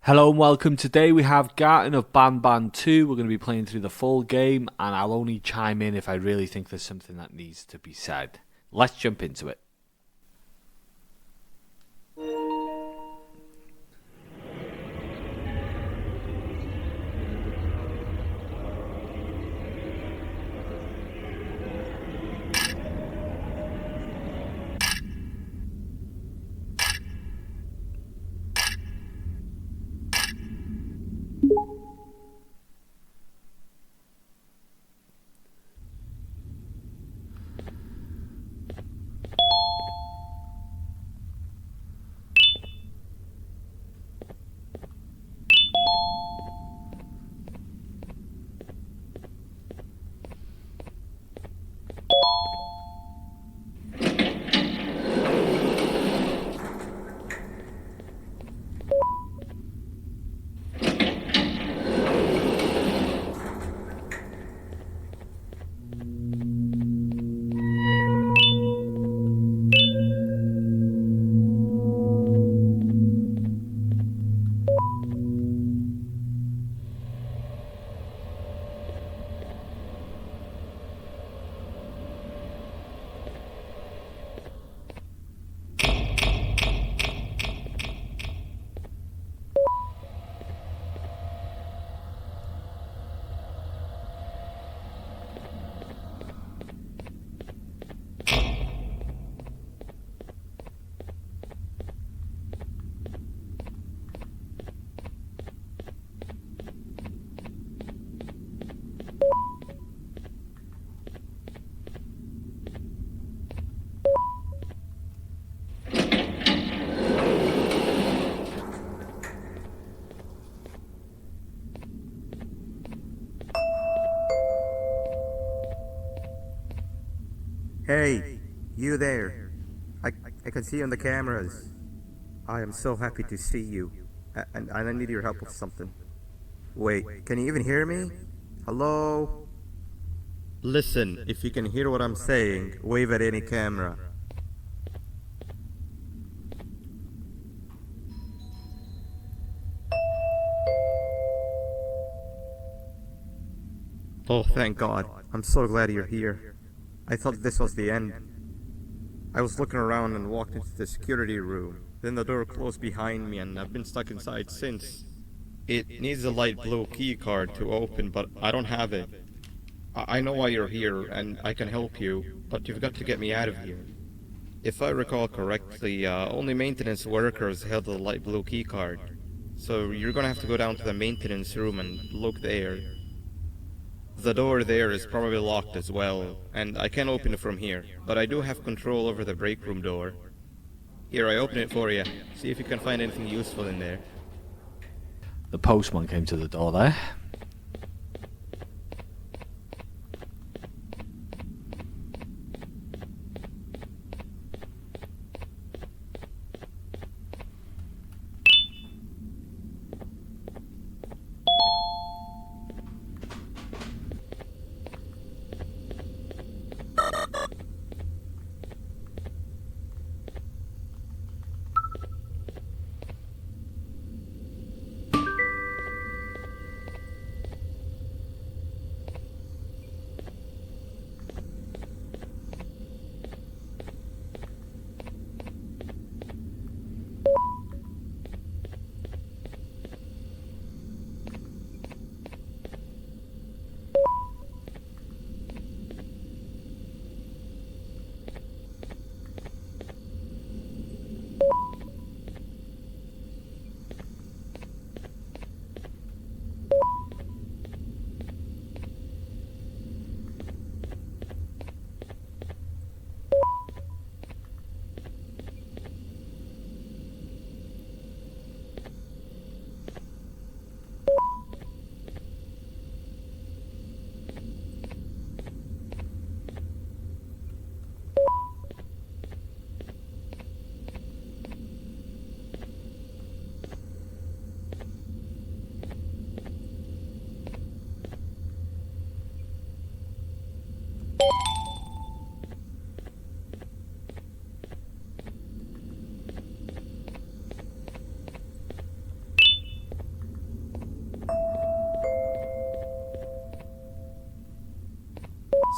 Hello and welcome. Today we have Garten of Banban 2. We're going to be playing through the full game, and I'll only chime in if I really think there's something that needs to be said. Let's jump into it. Hey, you there. I can see you on the cameras. I am so happy to see you. And I need your help with something. Wait, can you even hear me? Hello? Listen, if you can hear what I'm saying, wave at any camera. Oh, thank God. I'm so glad you're here. I thought this was the end. I was looking around and walked into the security room. Then the door closed behind me and I've been stuck inside since. It needs a light blue key card to open, but I don't have it. I know why you're here and I can help you, but you've got to get me out of here. If I recall correctly, only maintenance workers held the light blue key card. So you're gonna have to go down to the maintenance room and look there. The door there is probably locked as well, and I can't open it from here, but I do have control over the break room door. Here, I open it for you. See if you can find anything useful in there. The postman came to the door there.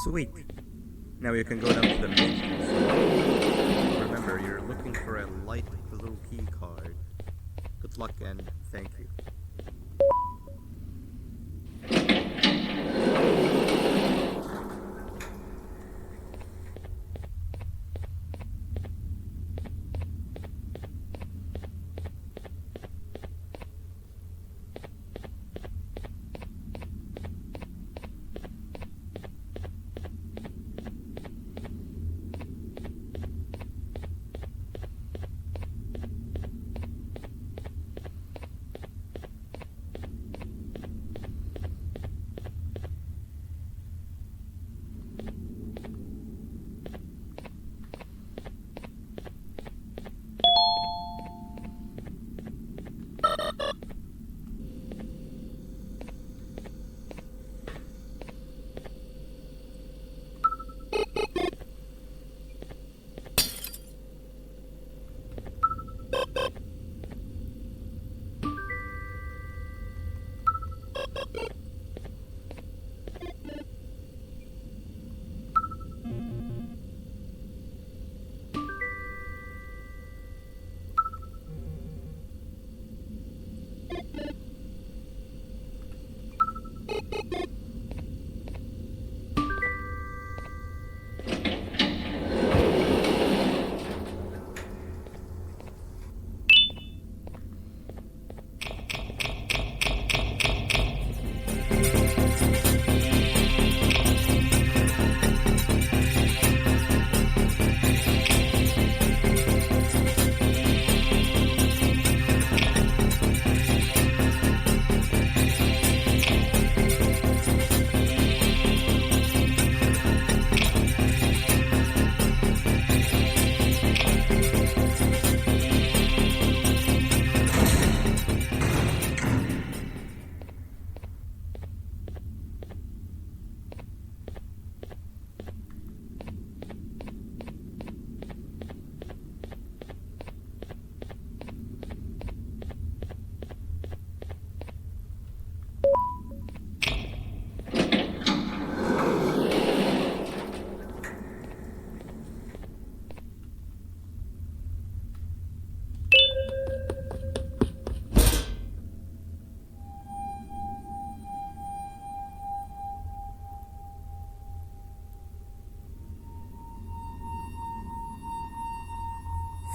Sweet. Now you can go down to the main. Remember, you're looking for a light blue key card. Good luck and thank you.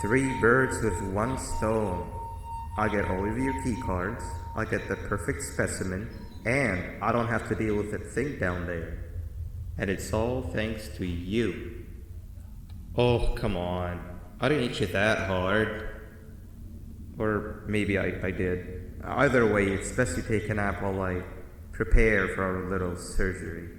Three birds with one stone. I get all of your key cards, I get the perfect specimen, and I don't have to deal with that thing down there. And it's all thanks to you. Oh, come on. I didn't hit you that hard. Or maybe I did. Either way, it's best you take a nap while I prepare for our little surgery.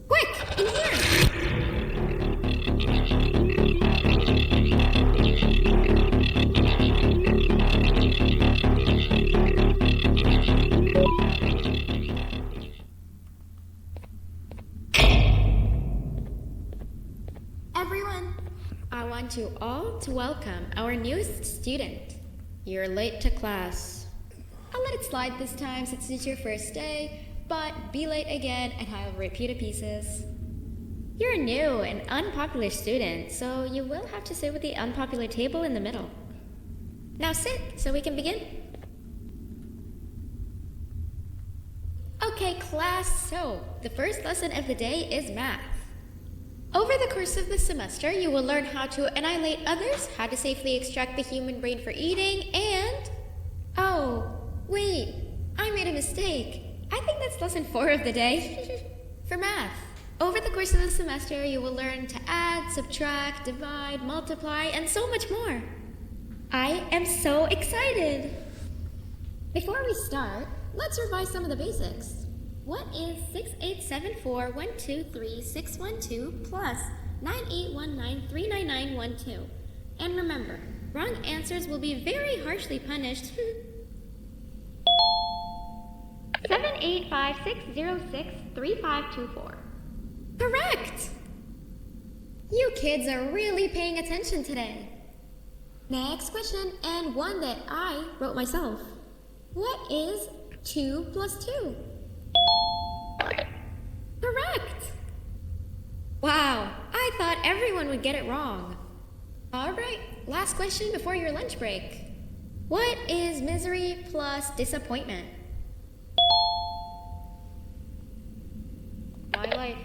Quick, in here! Everyone, I want you all to welcome our newest student. You're late to class. I'll let it slide this time since it's your first day, but be late again and I'll rip you to pieces. You're a new and unpopular student, so you will have to sit with the unpopular table in the middle. Now sit so we can begin. Okay, class, so the first lesson of the day is math. Over the course of the semester, you will learn how to annihilate others, how to safely extract the human brain for eating, and... Oh, wait, I made a mistake. I think that's lesson 4 of the day. For math. Over the course of the semester, you will learn to add, subtract, divide, multiply, and so much more. I am so excited! Before we start, let's revise some of the basics. What is 6874123612 plus 9819399912? And remember, wrong answers will be very harshly punished. 785-606-3524. Correct! You kids are really paying attention today. Next question, and one that I wrote myself. What is 2 plus 2? Correct! Wow, I thought everyone would get it wrong. Alright, last question before your lunch break. What is misery plus disappointment? My life.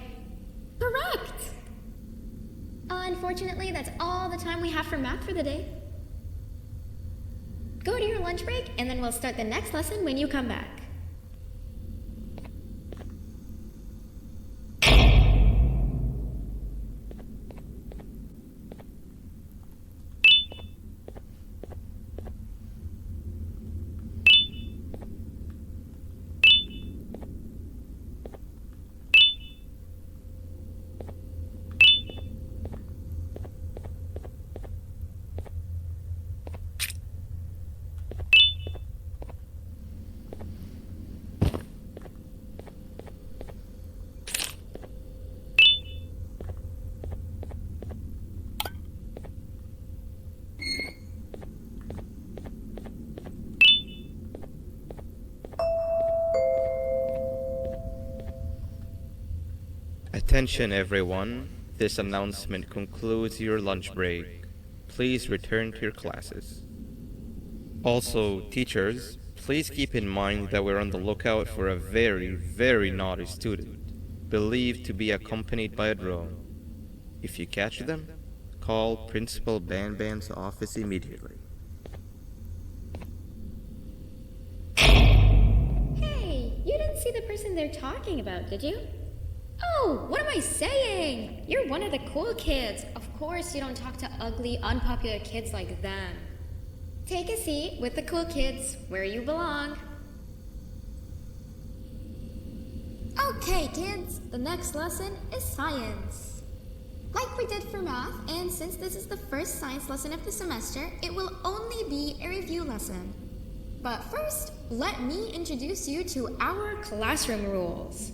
Correct! Unfortunately, that's all the time we have for math for the day. Go to your lunch break, and then we'll start the next lesson when you come back. Attention everyone, this announcement concludes your lunch break. Please return to your classes. Also, teachers, please keep in mind that we're on the lookout for a very, very naughty student, believed to be accompanied by a drone. If you catch them, call Principal Banban's office immediately. Hey, you didn't see the person they're talking about, did you? Oh, what am I saying? You're one of the cool kids. Of course you don't talk to ugly, unpopular kids like them. Take a seat with the cool kids, where you belong. Okay, kids, the next lesson is science. Like we did for math, and since this is the first science lesson of the semester, it will only be a review lesson. But first, let me introduce you to our classroom rules.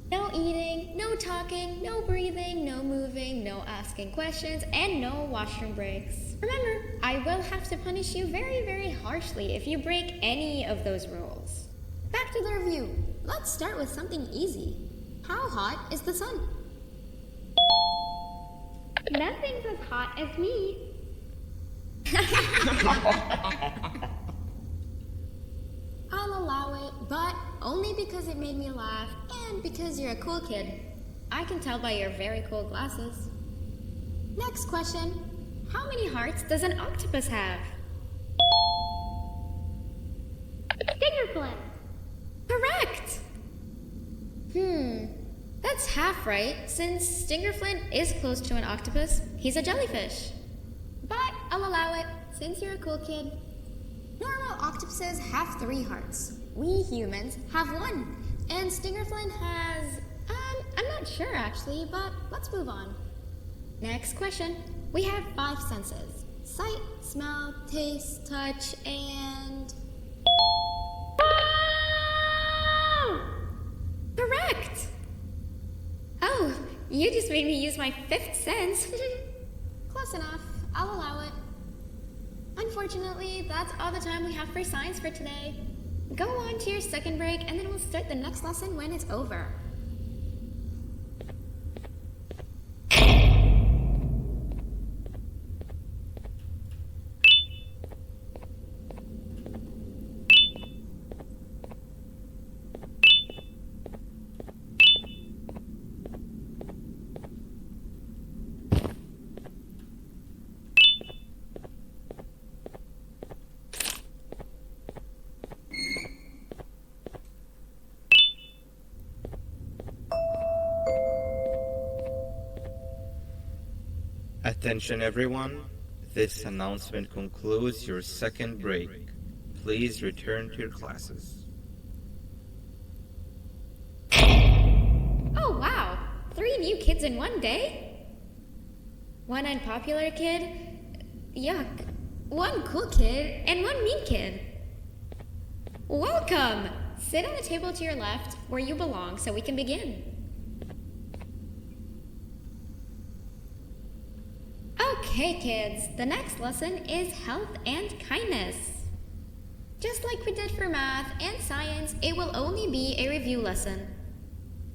No eating, no talking, no breathing, no moving, no asking questions, and no washroom breaks. Remember, I will have to punish you very, very harshly if you break any of those rules. Back to the review. Let's start with something easy. How hot is the sun? Nothing's as hot as me. I'll allow it, but only because it made me laugh and because you're a cool kid. I can tell by your very cool glasses. Next question. How many hearts does an octopus have? Stingerflint. Correct! That's half right, since Stingerflint is close to an octopus. He's a jellyfish. But I'll allow it, since you're a cool kid. Normal octopuses have 3 hearts. We humans have 1. And Stingerflint has... I'm not sure actually, but let's move on. Next question. We have 5 senses. Sight, smell, taste, touch, and... Correct! Oh, you just made me use my 5th sense. Close enough. I'll allow it. Unfortunately, that's all the time we have for science for today. Go on to your second break, and then we'll start the next lesson when it's over. Attention everyone, this announcement concludes your second break. Please return to your classes. Oh wow! 3 new kids in one day? 1 unpopular kid? Yuck. 1 cool kid and 1 mean kid. Welcome! Sit on the table to your left where you belong so we can begin. Okay, kids, the next lesson is health and kindness. Just like we did for math and science, it will only be a review lesson.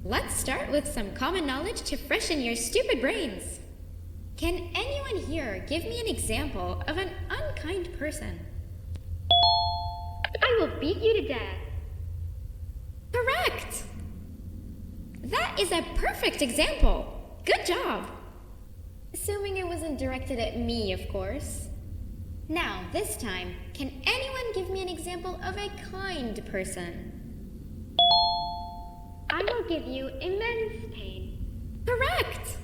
Let's start with some common knowledge to freshen your stupid brains. Can anyone here give me an example of an unkind person? will beat you to death. Correct! That is a perfect example. Good job. Assuming it wasn't directed at me, of course. Now, this time, can anyone give me an example of a kind person? I will give you immense pain. Correct!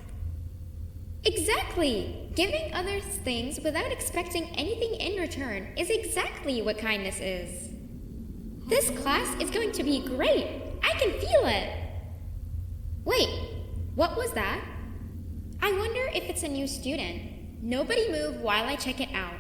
Exactly! Giving others things without expecting anything in return is exactly what kindness is. This class is going to be great! I can feel it! Wait, what was that? I wonder if it's a new student. Nobody move while I check it out.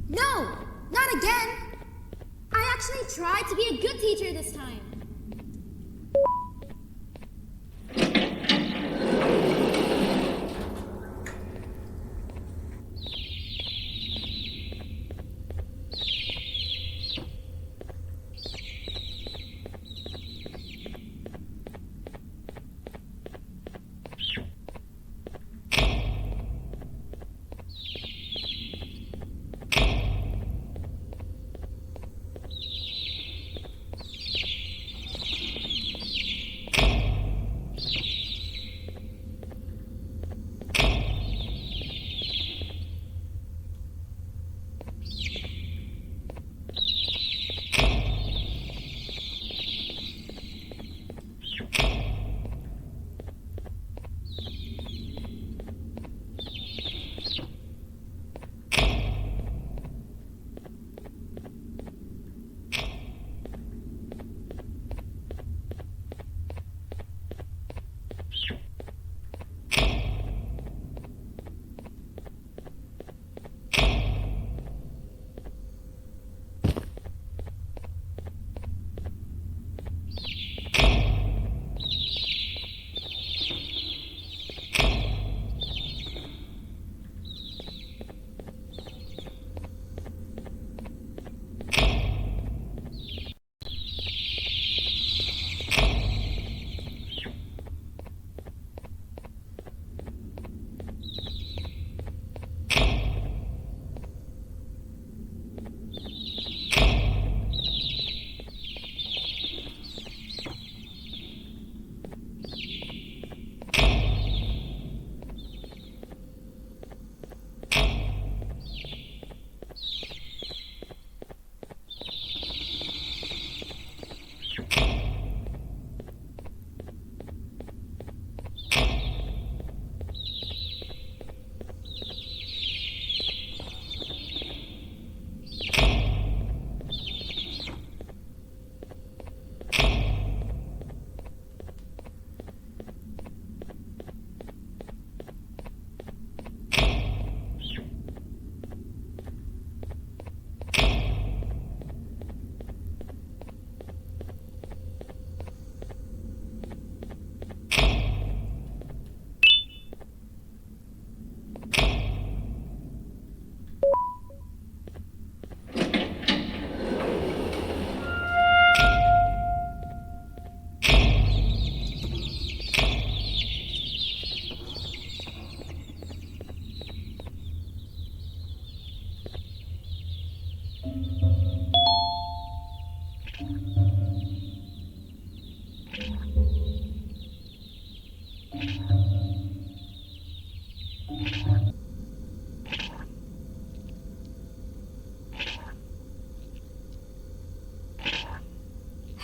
No! Not again! I actually tried to be a good teacher this time.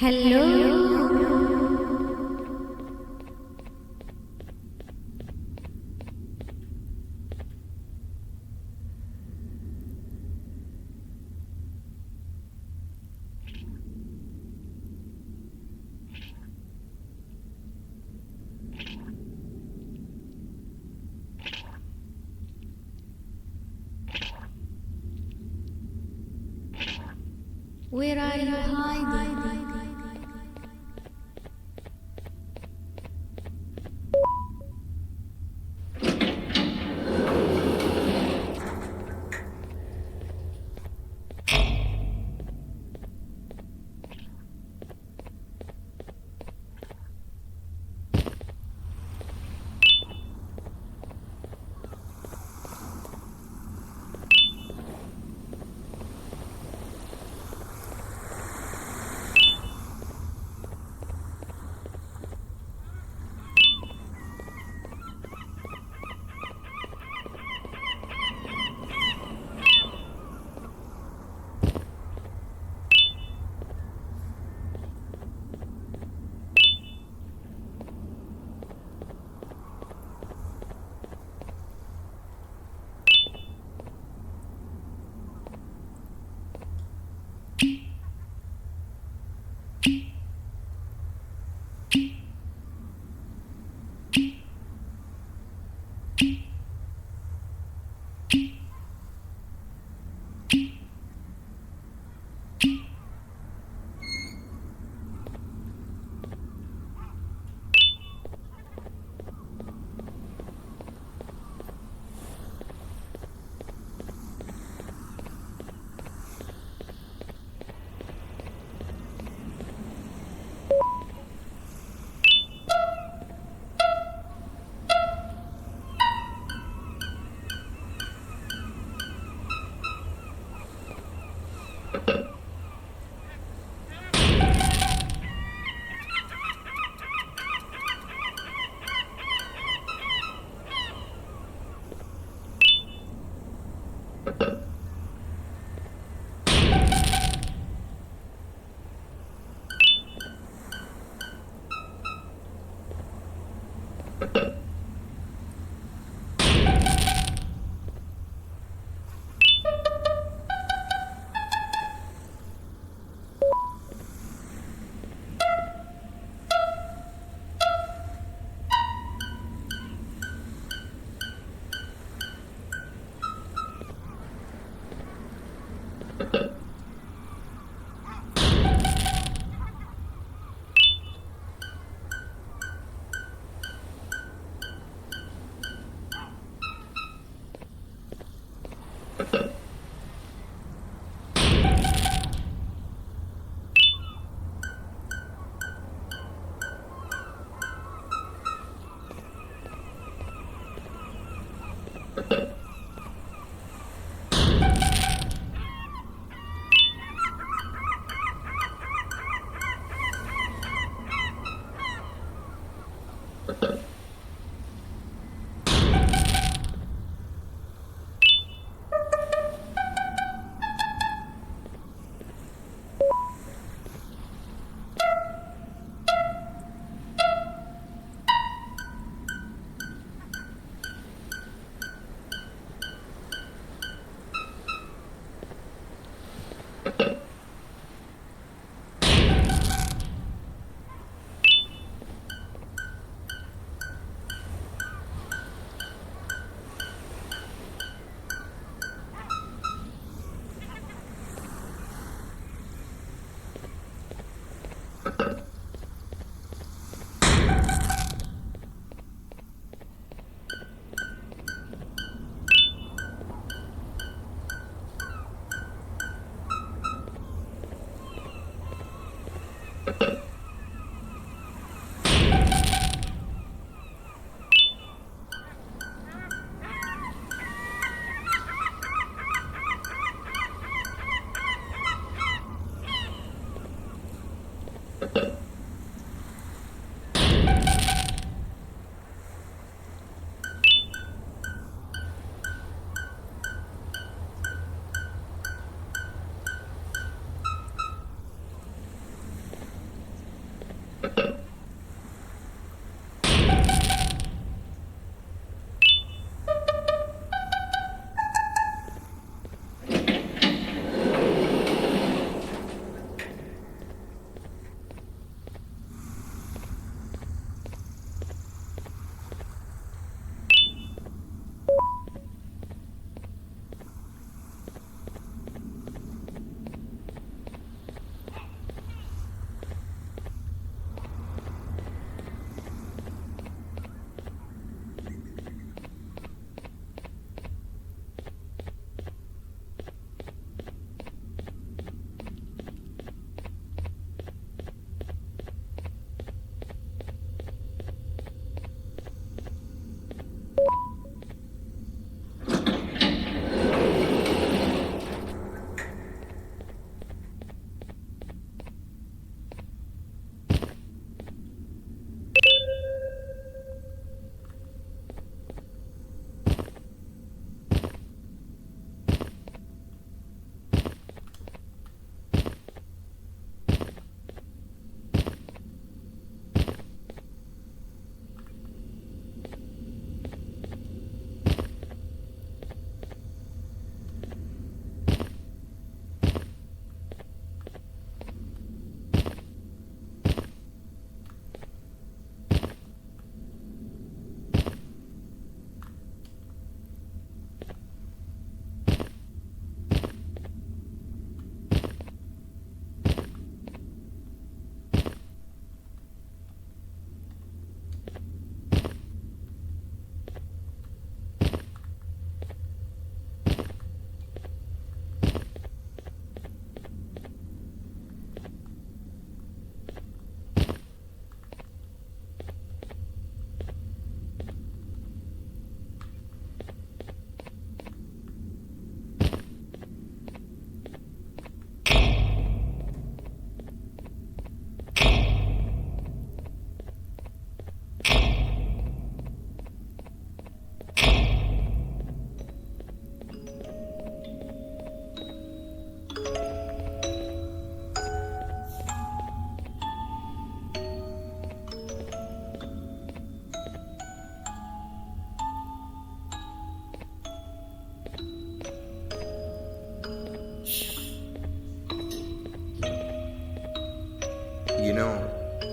Hello? Where are you hiding?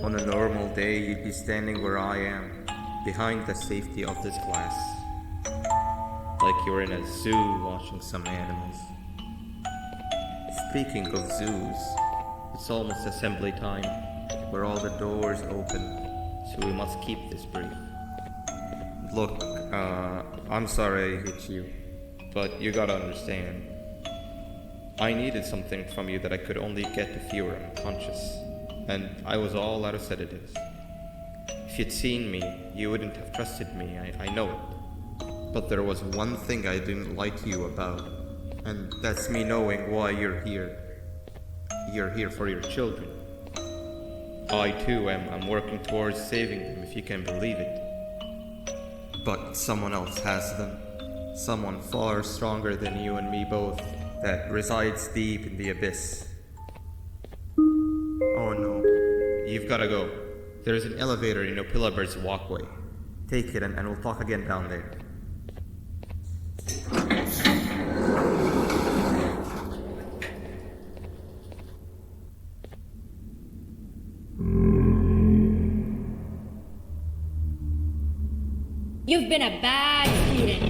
On a normal day, you'd be standing where I am, behind the safety of this glass. Like you're in a zoo watching some animals. Speaking of zoos, it's almost assembly time, where all the doors open, so we must keep this brief. Look, I'm sorry I hit you, but you gotta understand. I needed something from you that I could only get if you were unconscious, and I was all out of sedatives. If you'd seen me, you wouldn't have trusted me, I know it. But there was one thing I didn't like you about, and that's me knowing why you're here. You're here for your children. I too am working towards saving them, if you can believe it. But someone else has them. Someone far stronger than you and me both, that resides deep in the abyss. Oh no. You've gotta go. There's an elevator in Opillabird's walkway. Take it and we'll talk again down there. You've been a bad student.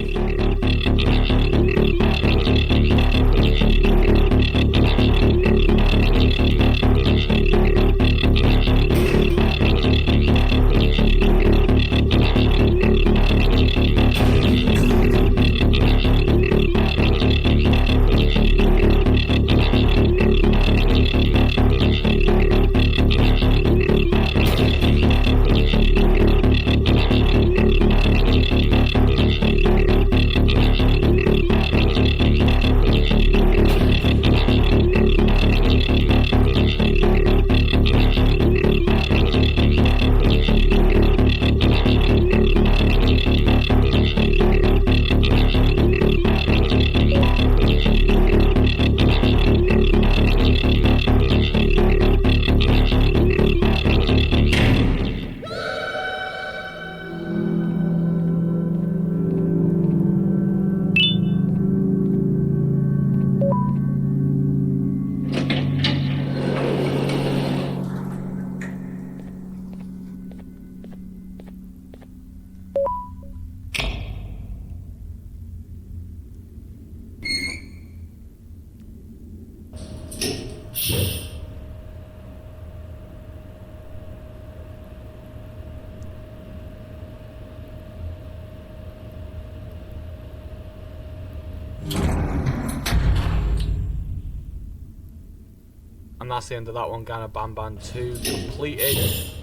And that's the end of that one, Garten of Banban 2 completed.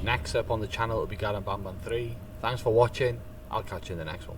Next up on the channel will be Garten of Banban 3. Thanks for watching, I'll catch you in the next one.